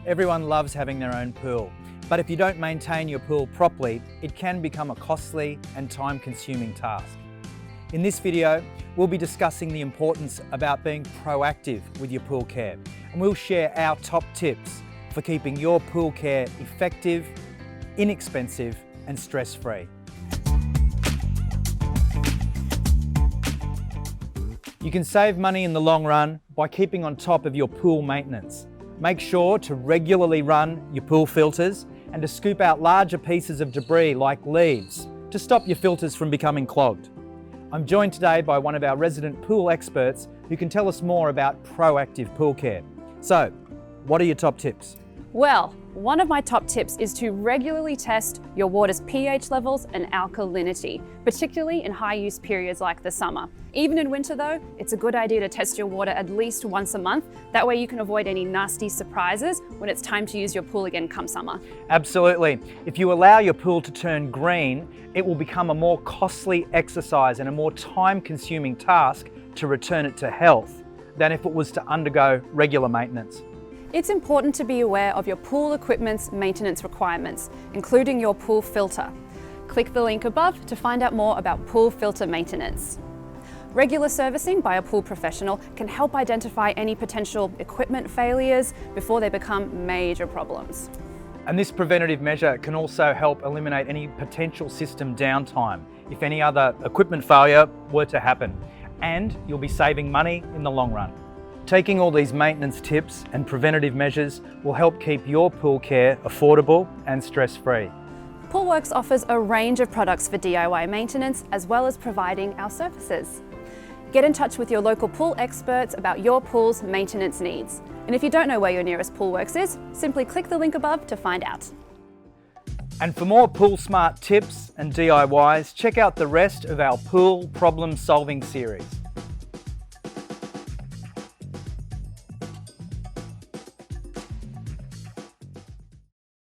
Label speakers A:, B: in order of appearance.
A: Everyone loves having their own pool, but if you don't maintain your pool properly, it can become a costly and time-consuming task. In this video, we'll be discussing the importance about being proactive with your pool care, and we'll share our top tips for keeping your pool care effective, inexpensive, and stress-free. You can save money in the long run by keeping on top of your pool maintenance. Make sure to regularly run your pool filters and to scoop out larger pieces of debris like leaves to stop your filters from becoming clogged. I'm joined today by one of our resident pool experts who can tell us more about proactive pool care. So, what are your top tips?
B: Well, one of my top tips is to regularly test your water's pH levels and alkalinity, particularly in high use periods like the summer. Even in winter though, it's a good idea to test your water at least once a month. That way you can avoid any nasty surprises when it's time to use your pool again come summer.
A: Absolutely. If you allow your pool to turn green, it will become a more costly exercise and a more time-consuming task to return it to health than if it was to undergo regular maintenance.
B: It's important to be aware of your pool equipment's maintenance requirements, including your pool filter. Click the link above to find out more about pool filter maintenance. Regular servicing by a pool professional can help identify any potential equipment failures before they become major problems.
A: And this preventative measure can also help eliminate any potential system downtime if any other equipment failure were to happen. And you'll be saving money in the long run. Taking all these maintenance tips and preventative measures will help keep your pool care affordable and stress-free.
B: Poolwerx offers a range of products for DIY maintenance as well as providing our services. Get in touch with your local pool experts about your pool's maintenance needs. And if you don't know where your nearest Poolwerx is, simply click the link above to find out.
A: And for more pool smart tips and DIYs, check out the rest of our pool problem solving series.